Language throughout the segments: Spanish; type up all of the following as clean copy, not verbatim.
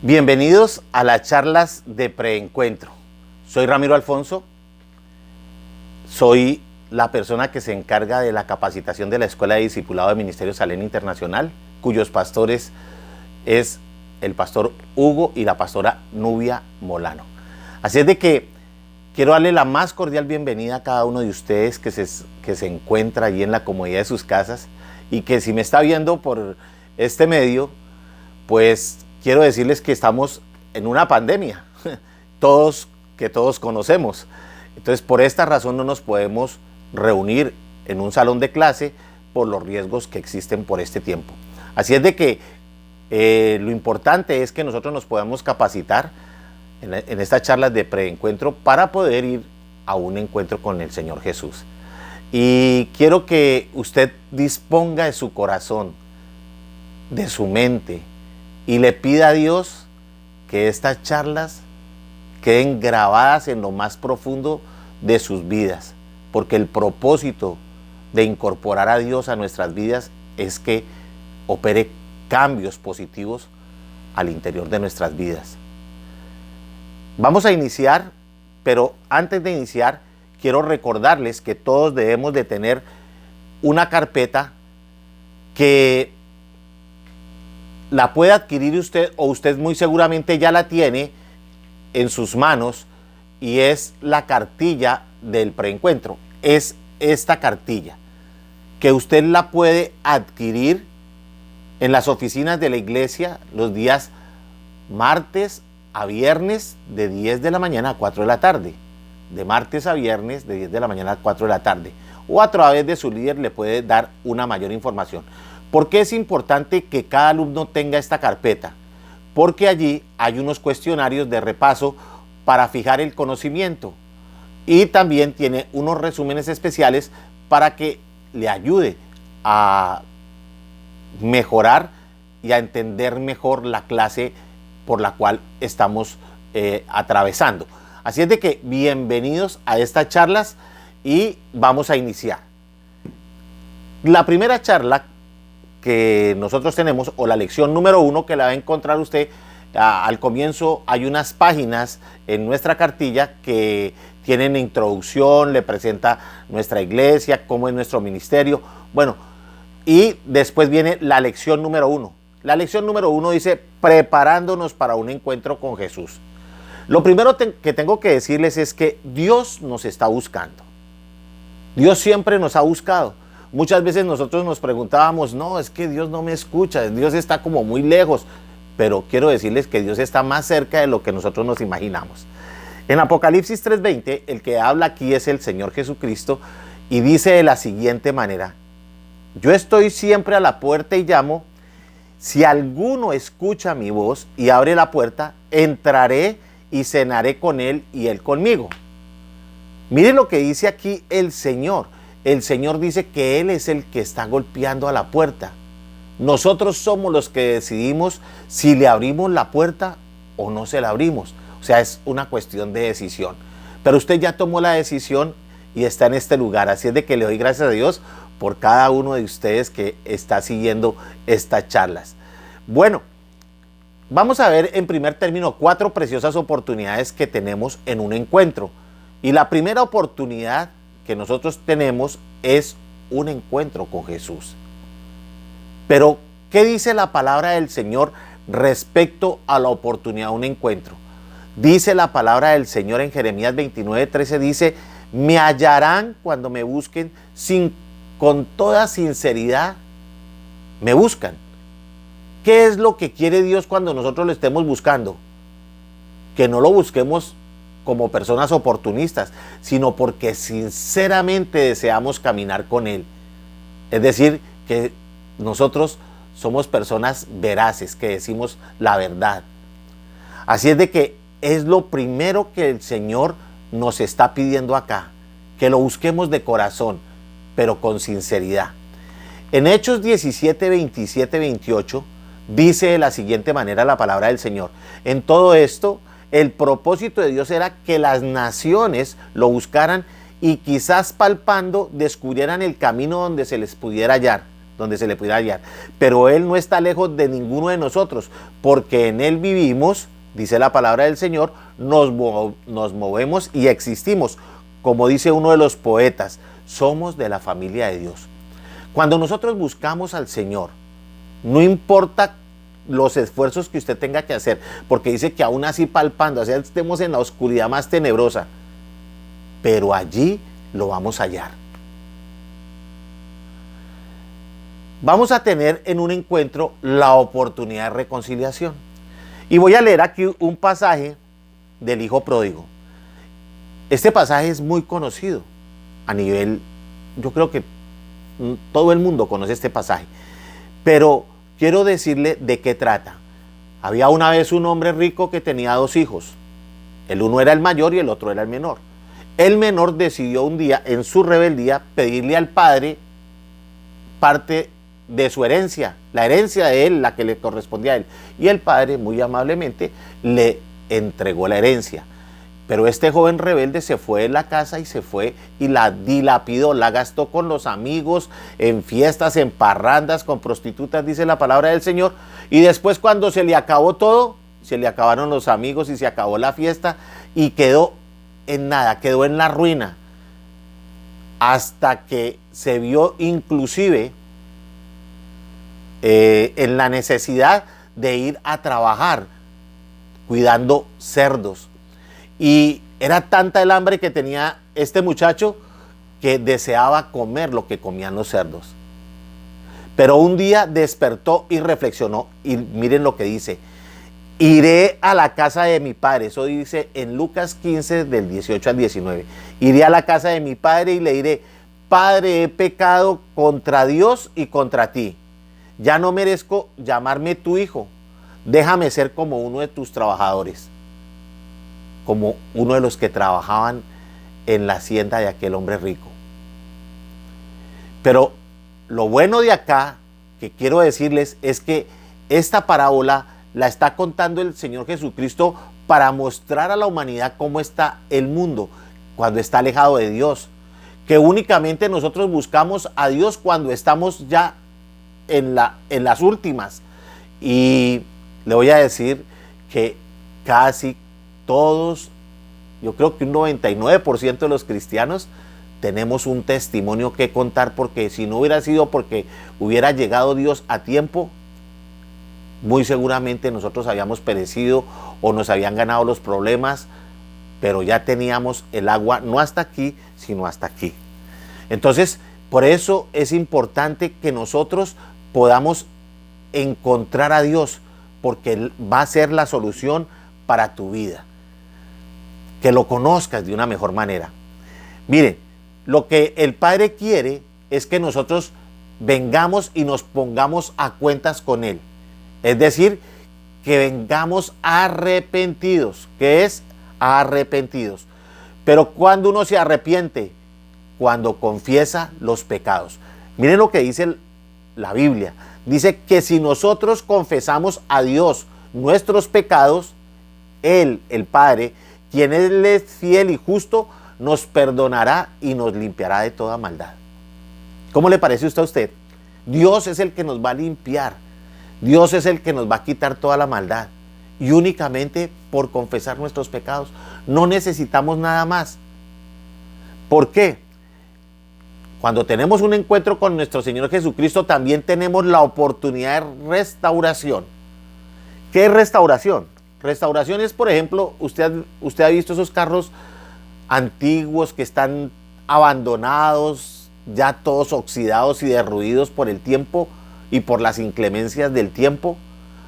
Bienvenidos a las charlas de preencuentro. Soy Ramiro Alfonso, soy la persona que se encarga de la capacitación de la Escuela de Discipulado del Ministerio Salem Internacional, cuyos pastores es el pastor Hugo y la pastora Nubia Molano. Así es de que quiero darle la más cordial bienvenida a cada uno de ustedes que se encuentra allí en la comodidad de sus casas y que si me está viendo por este medio, pues quiero decirles que estamos en una pandemia, todos conocemos. Entonces, por esta razón no nos podemos reunir en un salón de clase por los riesgos que existen por este tiempo. Así es de que lo importante es que nosotros nos podamos capacitar en estas charlas de preencuentro para poder ir a un encuentro con el Señor Jesús. Y quiero que usted disponga de su corazón, de su mente, y le pida a Dios que estas charlas queden grabadas en lo más profundo de sus vidas, porque el propósito de incorporar a Dios a nuestras vidas es que opere cambios positivos al interior de nuestras vidas. Vamos a iniciar, pero antes de iniciar quiero recordarles que todos debemos de tener una carpeta que la puede adquirir usted, o usted muy seguramente ya la tiene en sus manos, y es la cartilla del preencuentro. Es esta cartilla que usted la puede adquirir en las oficinas de la iglesia los días martes a viernes de 10 de la mañana a 4 de la tarde. De martes a viernes de 10 de la mañana a 4 de la tarde. O a través de su líder le puede dar una mayor información. ¿Por qué es importante que cada alumno tenga esta carpeta? Porque allí hay unos cuestionarios de repaso para fijar el conocimiento y también tiene unos resúmenes especiales para que le ayude a mejorar y a entender mejor la clase por la cual estamos atravesando. Así es de que bienvenidos a estas charlas y vamos a iniciar. La primera charla que nosotros tenemos, o la lección número 1, que la va a encontrar usted al comienzo, hay unas páginas en nuestra cartilla que tienen introducción, le presenta nuestra iglesia, cómo es nuestro ministerio, bueno, y después viene la lección número 1. La lección número 1 dice, preparándonos para un encuentro con Jesús. Lo primero que tengo que decirles es que Dios nos está buscando. Dios siempre nos ha buscado. Muchas veces nosotros nos preguntábamos, no, es que Dios no me escucha, Dios está como muy lejos, pero quiero decirles que Dios está más cerca de lo que nosotros nos imaginamos. En Apocalipsis 3:20, el que habla aquí es el Señor Jesucristo y dice de la siguiente manera, yo estoy siempre a la puerta y llamo, si alguno escucha mi voz y abre la puerta, entraré y cenaré con él y él conmigo. Miren lo que dice aquí el Señor. El Señor dice que Él es el que está golpeando a la puerta. Nosotros somos los que decidimos si le abrimos la puerta o no se la abrimos. O sea, es una cuestión de decisión. Pero usted ya tomó la decisión y está en este lugar. Así es de que le doy gracias a Dios por cada uno de ustedes que está siguiendo estas charlas. Bueno, vamos a ver en primer término 4 preciosas oportunidades que tenemos en un encuentro. Y la primera oportunidad que nosotros tenemos es un encuentro con Jesús. Pero, ¿qué dice la palabra del Señor respecto a la oportunidad de un encuentro? Dice la palabra del Señor en Jeremías 29:13, dice, me hallarán cuando me busquen, con toda sinceridad me buscan. ¿Qué es lo que quiere Dios cuando nosotros lo estemos buscando? Que no lo busquemos como personas oportunistas, sino porque sinceramente deseamos caminar con Él. Es decir, que nosotros somos personas veraces, que decimos la verdad. Así es de que es lo primero que el Señor nos está pidiendo acá, que lo busquemos de corazón, pero con sinceridad. En Hechos 17, 27, 28, dice de la siguiente manera la palabra del Señor. En todo esto, el propósito de Dios era que las naciones lo buscaran y quizás palpando descubrieran el camino donde se les pudiera hallar. donde se le pudiera hallar. Pero Él no está lejos de ninguno de nosotros, porque en Él vivimos, dice la palabra del Señor, nos movemos y existimos. Como dice uno de los poetas, somos de la familia de Dios. Cuando nosotros buscamos al Señor, no importa los esfuerzos que usted tenga que hacer, porque dice que aún así palpando, así estemos en la oscuridad más tenebrosa, pero allí lo vamos a hallar. Vamos a tener en un encuentro la oportunidad de reconciliación. Y voy a leer aquí un pasaje del Hijo Pródigo. Este pasaje es muy conocido a nivel, yo creo que todo el mundo conoce este pasaje, pero quiero decirle de qué trata. Había una vez un hombre rico que tenía 2 hijos. El uno era el mayor y el otro era el menor. El menor decidió un día, en su rebeldía, pedirle al padre parte de su herencia, la herencia de él, la que le correspondía a él. Y el padre, muy amablemente, le entregó la herencia. Pero este joven rebelde se fue de la casa y se fue y la dilapidó, la gastó con los amigos, en fiestas, en parrandas, con prostitutas, dice la palabra del Señor. Y después, cuando se le acabó todo, se le acabaron los amigos y se acabó la fiesta y quedó en nada, quedó en la ruina, hasta que se vio inclusive en la necesidad de ir a trabajar cuidando cerdos. Y era tanta el hambre que tenía este muchacho que deseaba comer lo que comían los cerdos. Pero un día despertó y reflexionó, y miren lo que dice: iré a la casa de mi padre. Eso dice en Lucas 15 del 18 al 19. Iré a la casa de mi padre y le diré: Padre, he pecado contra Dios y contra ti. Ya no merezco llamarme tu hijo. Déjame ser como uno de tus trabajadores, como uno de los que trabajaban en la hacienda de aquel hombre rico. Pero lo bueno de acá, que quiero decirles, es que esta parábola la está contando el Señor Jesucristo para mostrar a la humanidad cómo está el mundo cuando está alejado de Dios. Que únicamente nosotros buscamos a Dios cuando estamos ya en las últimas. Y le voy a decir que casi todos, yo creo que un 99% de los cristianos tenemos un testimonio que contar, porque si no hubiera sido porque hubiera llegado Dios a tiempo, muy seguramente nosotros habíamos perecido o nos habían ganado los problemas, pero ya teníamos el agua no hasta aquí, sino hasta aquí. Entonces, por eso es importante que nosotros podamos encontrar a Dios, porque Él va a ser la solución para tu vida. Que lo conozcas de una mejor manera. Miren, lo que el Padre quiere es que nosotros vengamos y nos pongamos a cuentas con Él. Es decir, que vengamos arrepentidos. ¿Qué es? Arrepentidos. Pero ¿cuándo uno se arrepiente? Cuando confiesa los pecados. Miren lo que dice la Biblia. Dice que si nosotros confesamos a Dios nuestros pecados, Él, el Padre, quien Él es fiel y justo, nos perdonará y nos limpiará de toda maldad. ¿Cómo le parece a usted? Dios es el que nos va a limpiar. Dios es el que nos va a quitar toda la maldad. Y únicamente por confesar nuestros pecados. No necesitamos nada más. ¿Por qué? Cuando tenemos un encuentro con nuestro Señor Jesucristo, también tenemos la oportunidad de restauración. ¿Qué es restauración? Restauración es, por ejemplo, usted ha visto esos carros antiguos que están abandonados, ya todos oxidados y derruidos por el tiempo y por las inclemencias del tiempo.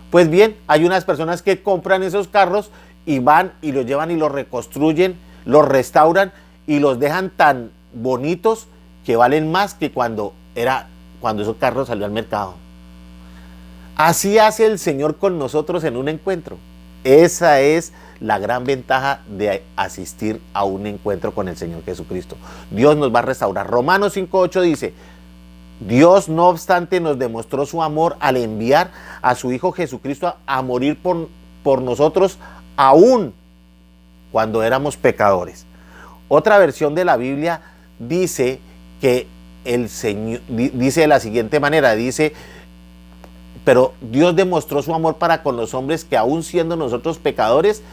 Pues bien, hay unas personas que compran esos carros y van y los llevan y los reconstruyen, los restauran y los dejan tan bonitos que valen más que cuando esos carros salieron al mercado. Así hace el Señor con nosotros en un encuentro. Esa es la gran ventaja de asistir a un encuentro con el Señor Jesucristo. Dios nos va a restaurar. Romanos 5:8 dice: Dios, no obstante, nos demostró su amor al enviar a su Hijo Jesucristo a morir por nosotros, aún cuando éramos pecadores. Otra versión de la Biblia dice que el Señor, dice de la siguiente manera, dice, pero Dios demostró su amor para con los hombres que aún siendo nosotros pecadores,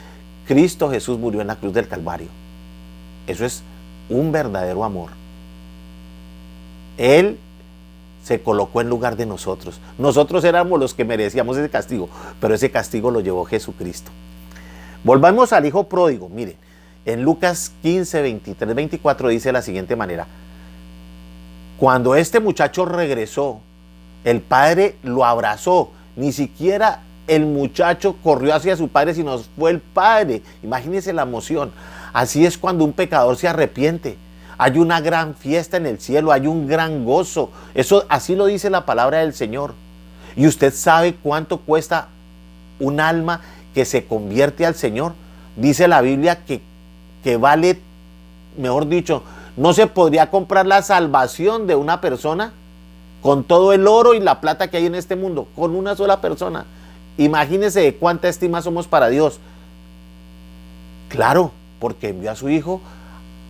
Cristo Jesús murió en la cruz del Calvario. Eso es un verdadero amor. Él se colocó en lugar de nosotros. Nosotros éramos los que merecíamos ese castigo, pero ese castigo lo llevó Jesucristo. Volvamos al hijo pródigo. Miren, en Lucas 15, 23, 24 dice de la siguiente manera: cuando este muchacho regresó, el padre lo abrazó. Ni siquiera el muchacho corrió hacia su padre, sino fue el padre. Imagínense la emoción. Así es cuando un pecador se arrepiente. Hay una gran fiesta en el cielo, hay un gran gozo. Eso así lo dice la palabra del Señor. Y usted sabe cuánto cuesta un alma que se convierte al Señor. Dice la Biblia que vale, mejor dicho, no se podría comprar la salvación de una persona con todo el oro y la plata que hay en este mundo, con una sola persona. Imagínese de cuánta estima somos para Dios. Claro, porque envió a su Hijo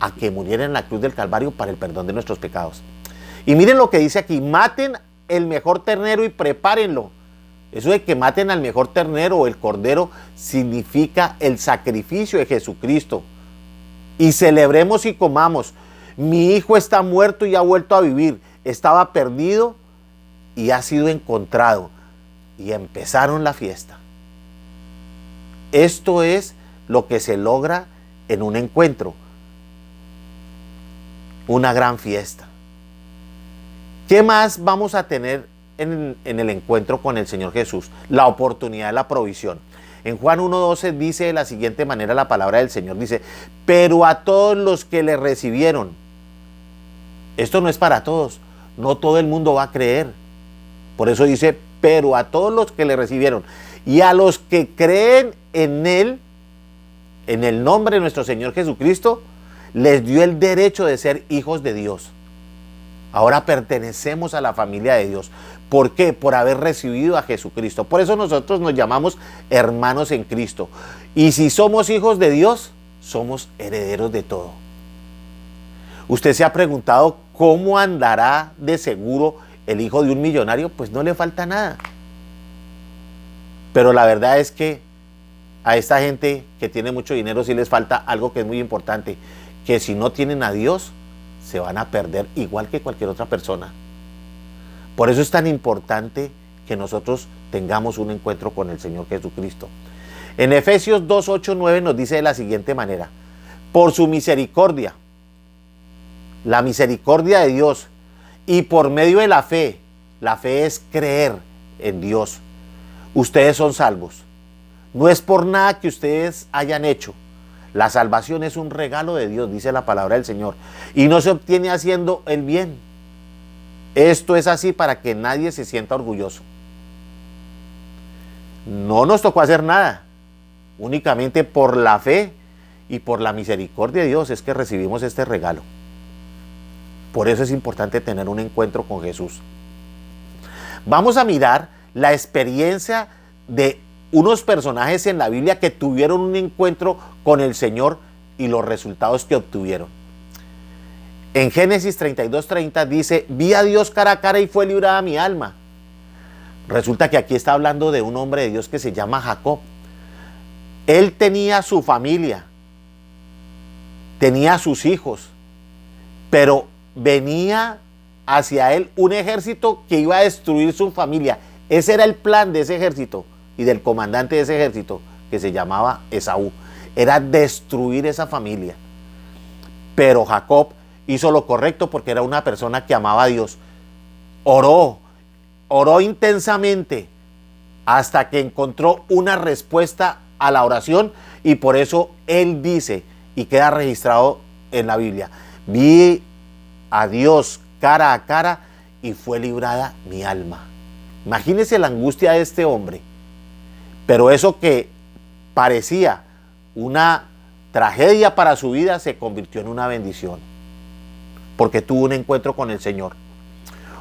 a que muriera en la cruz del Calvario para el perdón de nuestros pecados. Y miren lo que dice aquí: maten el mejor ternero y prepárenlo. Eso de que maten al mejor ternero o el cordero significa el sacrificio de Jesucristo. Y celebremos y comamos. Mi hijo está muerto y ha vuelto a vivir. Estaba perdido y ha sido encontrado. Y empezaron la fiesta. Esto es lo que se logra en un encuentro. Una gran fiesta. ¿Qué más vamos a tener en el encuentro con el Señor Jesús? La oportunidad de la provisión. En Juan 1:12 dice de la siguiente manera la palabra del Señor. Dice, pero a todos los que le recibieron. Esto no es para todos. No todo el mundo va a creer. Por eso dice, pero a todos los que le recibieron. Y a los que creen en Él, en el nombre de nuestro Señor Jesucristo, les dio el derecho de ser hijos de Dios. Ahora pertenecemos a la familia de Dios. ¿Por qué? Por haber recibido a Jesucristo. Por eso nosotros nos llamamos hermanos en Cristo. Y si somos hijos de Dios, somos herederos de todo. ¿Usted se ha preguntado cómo andará de seguro el hijo de un millonario? Pues no le falta nada. Pero la verdad es que a esta gente que tiene mucho dinero sí les falta algo que es muy importante, que si no tienen a Dios, se van a perder igual que cualquier otra persona. Por eso es tan importante que nosotros tengamos un encuentro con el Señor Jesucristo. En Efesios 2, 8, 9 nos dice de la siguiente manera: por su misericordia, la misericordia de Dios, y por medio de la fe es creer en Dios, ustedes son salvos. No es por nada que ustedes hayan hecho. La salvación es un regalo de Dios, dice la palabra del Señor, y no se obtiene haciendo el bien. Esto es así para que nadie se sienta orgulloso. No nos tocó hacer nada, únicamente por la fe y por la misericordia de Dios es que recibimos este regalo. Por eso es importante tener un encuentro con Jesús. Vamos a mirar la experiencia de unos personajes en la Biblia que tuvieron un encuentro con el Señor y los resultados que obtuvieron. En Génesis 32:30 dice, vi a Dios cara a cara y fue librada mi alma. Resulta que aquí está hablando de un hombre de Dios que se llama Jacob. Él tenía su familia, tenía sus hijos, pero venía hacia él un ejército que iba a destruir su familia. Ese era el plan de ese ejército y del comandante de ese ejército, que se llamaba Esaú. Era destruir esa familia. Pero Jacob hizo lo correcto porque era una persona que amaba a Dios. Oró intensamente hasta que encontró una respuesta a la oración, y por eso él dice, y queda registrado en la Biblia, vi a Dios cara a cara y fue librada mi alma. Imagínense la angustia de este hombre. Pero eso que parecía una tragedia para su vida se convirtió en una bendición, porque tuvo un encuentro con el Señor.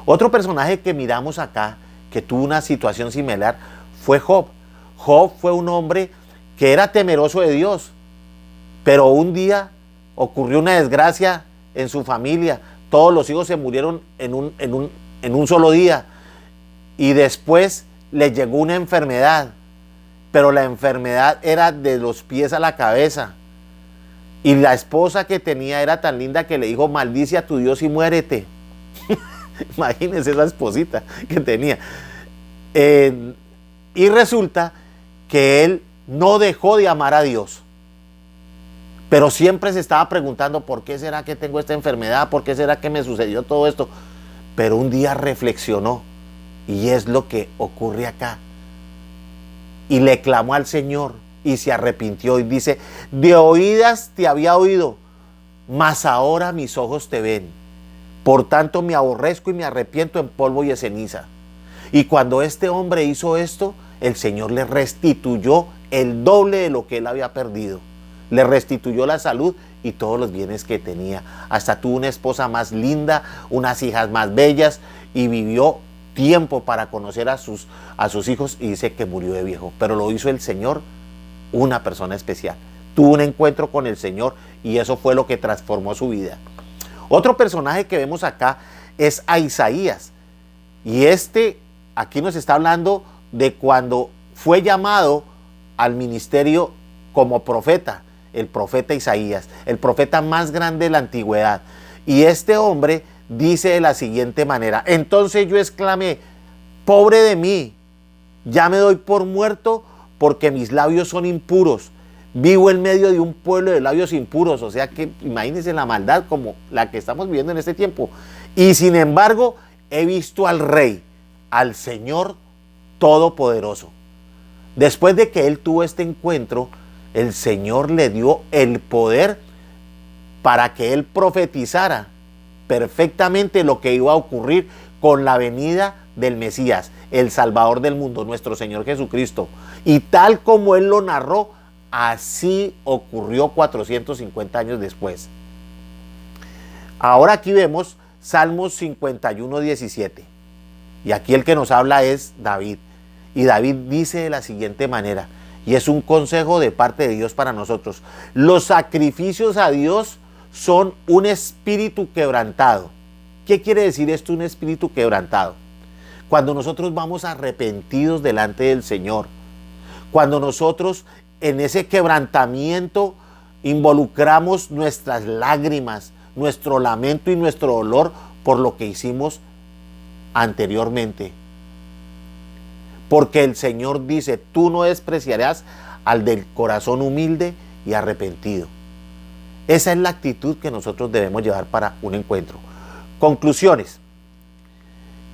Otro personaje que miramos acá, que tuvo una situación similar, fue Job. Job fue un hombre que era temeroso de Dios, pero un día ocurrió una desgracia en su familia, todos los hijos se murieron en un solo día, y después le llegó una enfermedad, pero la enfermedad era de los pies a la cabeza, y la esposa que tenía era tan linda que le dijo: maldice a tu Dios y muérete. Imagínense esa esposita que tenía. Y resulta que él no dejó de amar a Dios, pero siempre se estaba preguntando: ¿por qué será que tengo esta enfermedad? ¿Por qué será que me sucedió todo esto? Pero un día reflexionó, y es lo que ocurre acá, y le clamó al Señor y se arrepintió, y dice: de oídas te había oído, mas ahora mis ojos te ven. Por tanto me aborrezco y me arrepiento en polvo y en ceniza. Y cuando este hombre hizo esto, el Señor le restituyó el doble de lo que él había perdido. Le restituyó la salud y todos los bienes que tenía. Hasta tuvo una esposa más linda, unas hijas más bellas, y vivió tiempo para conocer a sus hijos, y dice que murió de viejo. Pero lo hizo el Señor, una persona especial. Tuvo un encuentro con el Señor, y eso fue lo que transformó su vida. Otro personaje que vemos acá es a Isaías. Y aquí nos está hablando de cuando fue llamado al ministerio como profeta, el profeta Isaías, el profeta más grande de la antigüedad. Y este hombre dice de la siguiente manera: entonces yo exclamé: pobre de mí, ya me doy por muerto, porque mis labios son impuros. Vivo en medio de un pueblo de labios impuros. O sea que imagínense la maldad como la que estamos viviendo en este tiempo. Y sin embargo, he visto al Rey, al Señor Todopoderoso. Después de que él tuvo este encuentro, el Señor le dio el poder para que él profetizara perfectamente lo que iba a ocurrir con la venida del Mesías, el Salvador del mundo, nuestro Señor Jesucristo. Y tal como él lo narró, así ocurrió 450 años después. Ahora aquí vemos Salmos 51, 17. Y aquí el que nos habla es David. Y David dice de la siguiente manera, y es un consejo de parte de Dios para nosotros: los sacrificios a Dios son un espíritu quebrantado. ¿Qué quiere decir esto, un espíritu quebrantado? Cuando nosotros vamos arrepentidos delante del Señor, cuando nosotros en ese quebrantamiento involucramos nuestras lágrimas, nuestro lamento y nuestro dolor por lo que hicimos anteriormente. Porque el Señor dice: tú no despreciarás al del corazón humilde y arrepentido. Esa es la actitud que nosotros debemos llevar para un encuentro. Conclusiones.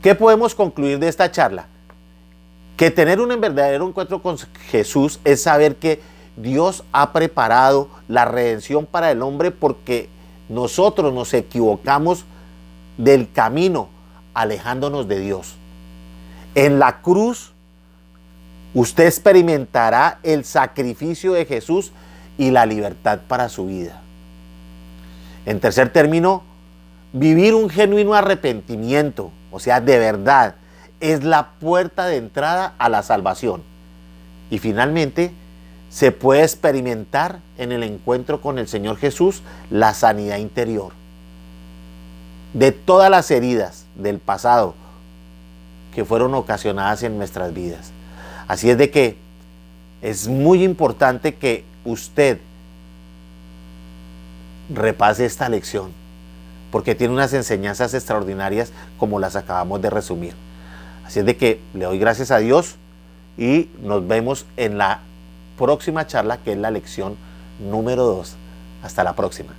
¿Qué podemos concluir de esta charla? Que tener un verdadero encuentro con Jesús es saber que Dios ha preparado la redención para el hombre, porque nosotros nos equivocamos del camino alejándonos de Dios. En la cruz usted experimentará el sacrificio de Jesús y la libertad para su vida. En tercer término, vivir un genuino arrepentimiento, o sea, de verdad, es la puerta de entrada a la salvación. Y finalmente, se puede experimentar en el encuentro con el Señor Jesús la sanidad interior de todas las heridas del pasado que fueron ocasionadas en nuestras vidas. Así es de que es muy importante que usted repase esta lección, porque tiene unas enseñanzas extraordinarias como las acabamos de resumir. Así es de que le doy gracias a Dios y nos vemos en la próxima charla, que es la lección número 2. Hasta la próxima.